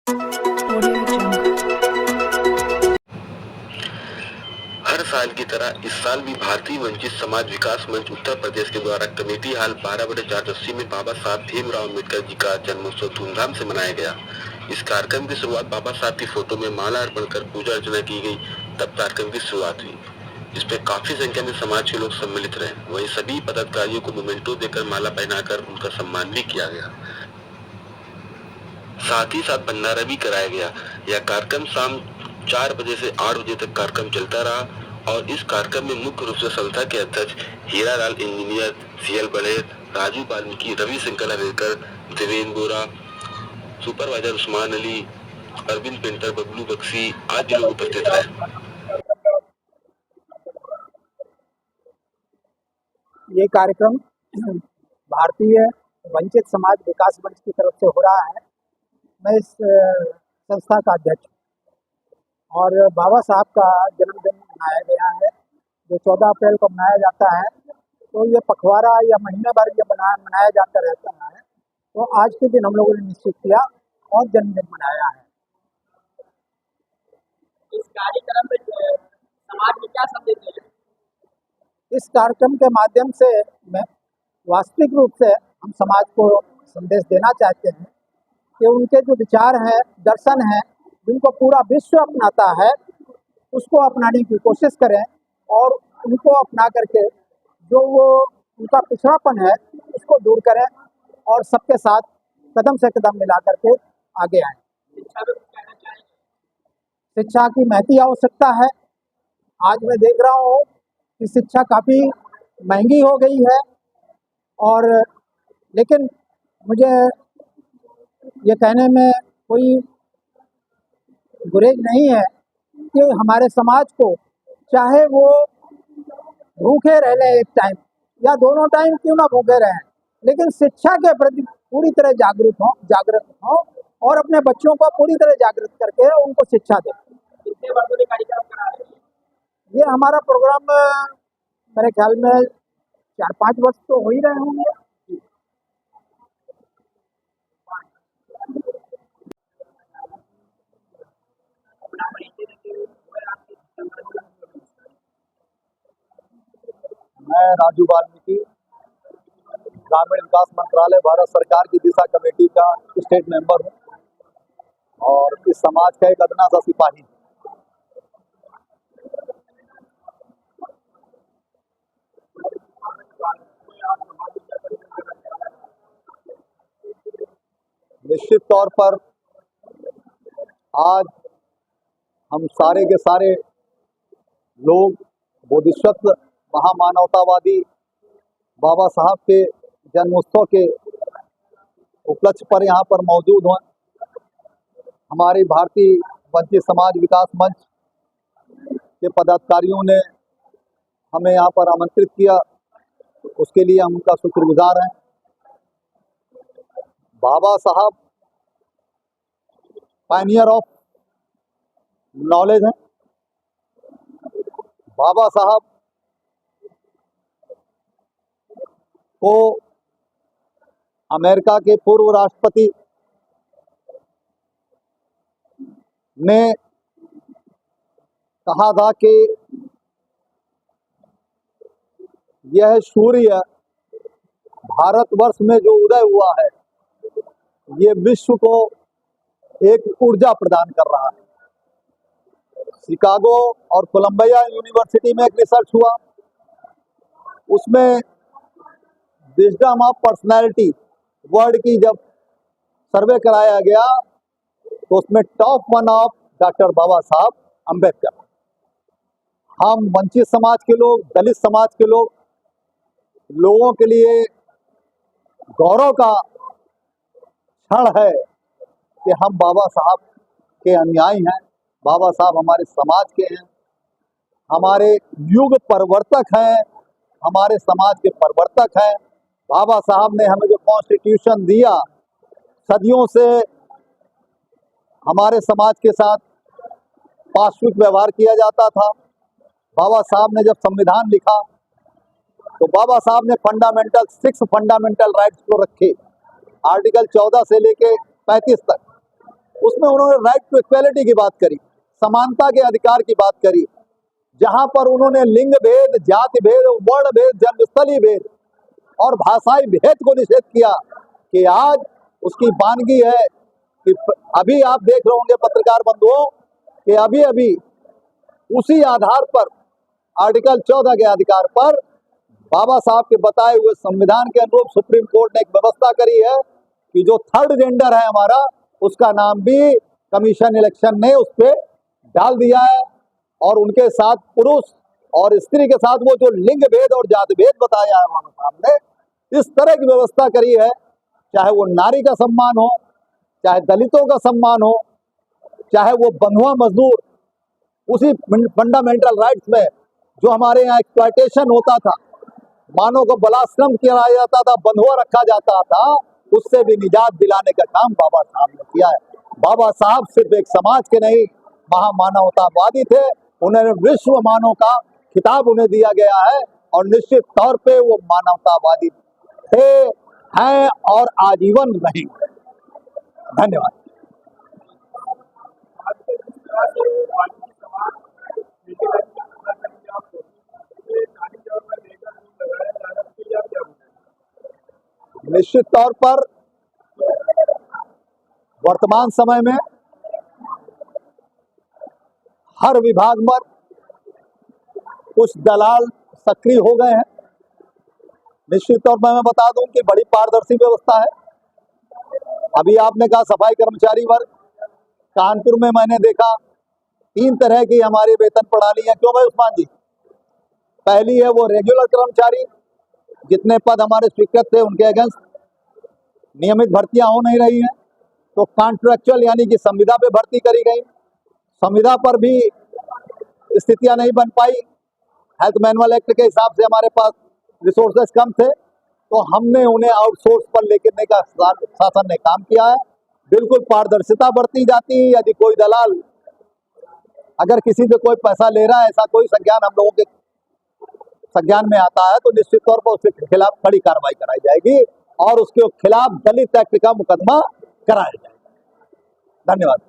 Audio Jungle. हर साल की तरह इस साल भी भारतीय वंचित समाज विकास मंच उत्तर प्रदेश के द्वारा कमेटी हाल 12/480 में बाबा साहब भीमराव अम्बेडकर जी का जन्मोत्सव धूमधाम से मनाया गया। इस कार्यक्रम की शुरुआत बाबा साहब की फोटो में माला अर्पण कर पूजा अर्चना की गई, तब कार्यक्रम की शुरुआत हुई, जिसमें काफी संख्या में समाज के लोग सम्मिलित रहे। वहीं सभी पदाधिकारियों को मोमेंटो देकर माला पहनाकर उनका सम्मान भी किया गया। साथ ही साथ भंडारा भी कराया गया। यह कार्यक्रम शाम 4 बजे से 8 बजे तक कार्यक्रम चलता रहा और इस कार्यक्रम में मुख्य रूप से संस्था के अध्यक्ष हीरालाल इंजीनियर, सीएल बड़े, राजू वाल्मीकि, रविशंकर हरेकर, देवेंद्र बोरा, सुपरवाइजर उस्मान अली, अरविंद पेंटर, बबलू बख्शी आदि लोग उपस्थित रहे। ये कार्यक्रम भारतीय वंचित समाज विकास मंच की तरफ से हो रहा है। मैं इस संस्था का अध्यक्ष हूँ और बाबा साहब का जन्मदिन मनाया गया है जो 14 अप्रैल को मनाया जाता है। तो ये पखवाड़ा या महीने भर ये मनाया जाता रहता है। तो आज के दिन हम लोगों ने निश्चित किया और जन्मदिन मनाया है। इस कार्यक्रम में समाज में क्या संदेश देना है? इस कार्यक्रम के माध्यम से मैं वास्तविक रूप से हम समाज को संदेश देना चाहते हैं कि उनके जो विचार हैं, दर्शन हैं, जिनको पूरा विश्व अपनाता है, उसको अपनाने की कोशिश करें और उनको अपना करके जो वो उनका पिछड़ापन है उसको दूर करें और सबके साथ कदम से कदम मिला करके आगे आएं। शिक्षा में कुछ कहना चाहेंगे? शिक्षा की महती आवश्यकता है। आज मैं देख रहा हूँ कि शिक्षा काफ़ी महंगी हो गई है और लेकिन मुझे ये कहने में कोई गुरेज नहीं है कि हमारे समाज को चाहे वो भूखे रह लें एक टाइम या दोनों टाइम क्यों ना भूखे रहें, लेकिन शिक्षा के प्रति पूरी तरह जागृत हों और अपने बच्चों को पूरी तरह जागृत करके उनको शिक्षा दें। कितने वर्षों से कार्यक्रम करा रहे हैं? ये हमारा प्रोग्राम मेरे ख्याल में 4-5 वर्ष तो हो ही रहे होंगे। अपना परिचय देते हुए आपके संगठन को नमस्कार। मैं राजू वाल्मीकि, ग्रामीण विकास मंत्रालय भारत सरकार की दिशा कमेटी का स्टेट मेंबर हूँ और इस समाज का एक अदना सा सिपाही हूँ। निश्चित तौर पर आज हम सारे के सारे लोग बोधिसत्व महामानवतावादी बाबा साहब के जन्मोत्सव के उपलक्ष्य पर यहाँ पर मौजूद हैं। हमारी भारतीय वंचित समाज विकास मंच के पदाधिकारियों ने हमें यहाँ पर आमंत्रित किया, उसके लिए हम उनका शुक्रगुजार हैं। बाबा साहब पायनियर ऑफ नॉलेज हैं। बाबा साहब को अमेरिका के पूर्व राष्ट्रपति ने कहा था कि यह सूर्य भारतवर्ष में जो उदय हुआ है ये विश्व को एक ऊर्जा प्रदान कर रहा है। शिकागो और कोलंबिया यूनिवर्सिटी में एक रिसर्च हुआ, उसमें विजडम ऑफ पर्सनैलिटी वर्ड की जब सर्वे कराया गया तो उसमें टॉप 1 ऑफ डॉक्टर बाबा साहब अम्बेडकर। हम वंचित समाज के लोग, दलित समाज के लोगों के लिए गौरव का क्षण है कि हम बाबा साहब के अनुयायी हैं। बाबा साहब हमारे समाज के हैं, हमारे युग परिवर्तक हैं, हमारे समाज के परिवर्तक हैं। बाबा साहब ने हमें जो कॉन्स्टिट्यूशन दिया, सदियों से हमारे समाज के साथ पाशविक व्यवहार किया जाता था। बाबा साहब ने जब संविधान लिखा तो बाबा साहब ने 6 फंडामेंटल राइट्स को रखे, आर्टिकल 14 से लेके 35 तक। उसमें उन्होंने राइट टू इक्वेलिटी की बात करी, समानता के अधिकार की बात करी, जहां पर उन्होंने लिंग भेद, जाति भेद, वर्ण भेद, जन्मस्थलीय भेद और भाषाई भेद को निषेध किया। कि आज उसकी वानगी है कि अभी आप देख रहे होंगे पत्रकार बंधुओं कि अभी अभी उसी आधार पर आर्टिकल 14 के अधिकार पर बाबा साहब के बताए हुए संविधान के अनुरूप सुप्रीम कोर्ट ने एक व्यवस्था करी है कि जो थर्ड जेंडर है हमारा, उसका नाम भी कमीशन इलेक्शन ने उस पर डाल दिया है। और उनके साथ पुरुष और स्त्री के साथ वो जो लिंग भेद और जाति भेद बताया है बाबा साहब ने, इस तरह की व्यवस्था करी है, चाहे वो नारी का सम्मान हो, चाहे दलितों का सम्मान हो, चाहे वो बंधुआ मजदूर, उसी फंडामेंटल राइट्स में जो हमारे यहाँ एक्सप्लॉयटेशन होता था, मानव को बलात्कार किया जाता था, बंधुआ रखा जाता था, उससे भी निजात दिलाने का काम बाबा साहब ने किया है। बाबा साहब सिर्फ एक समाज के नहीं, महामानवतावादी थे। उन्हें विश्व मानव का खिताब उन्हें दिया गया है और निश्चित तौर पे वो मानवतावादी थे, हैं और आजीवन रहेंगे। धन्यवाद। निश्चित तौर पर वर्तमान समय में हर विभाग में कुछ दलाल सक्रिय हो गए हैं। निश्चित तौर पर मैं बता दूं कि बड़ी पारदर्शी व्यवस्था है। अभी आपने कहा सफाई कर्मचारी वर्ग, कानपुर में मैंने देखा 3 तरह की हमारी वेतन प्रणाली है। क्यों भाई उस्मान जी? पहली है वो रेगुलर कर्मचारी, जितने पद हमारे स्वीकृत थे उनके अगेंस्ट नियमित भर्तियां हो नहीं रही हैं, तो कॉन्ट्रैक्चुअल यानी कि संविदा पे भर्ती करी गई। संविदा पर भी स्थितियां नहीं बन पाई। हेल्थ मैनुअल एक्ट के हिसाब से हमारे पास रिसोर्सेज कम थे, तो हमने उन्हें आउटसोर्स पर लेकर का शासन ने काम किया है। बिल्कुल पारदर्शिता बरती जाती है। यदि कोई दलाल अगर किसी से कोई पैसा ले रहा है, ऐसा कोई संज्ञान हम लोगों के संज्ञान में आता है, तो निश्चित तौर पर उसके खिलाफ कड़ी कार्रवाई कराई जाएगी और उसके खिलाफ दलित एक्ट का मुकदमा कराया जाएगा। धन्यवाद।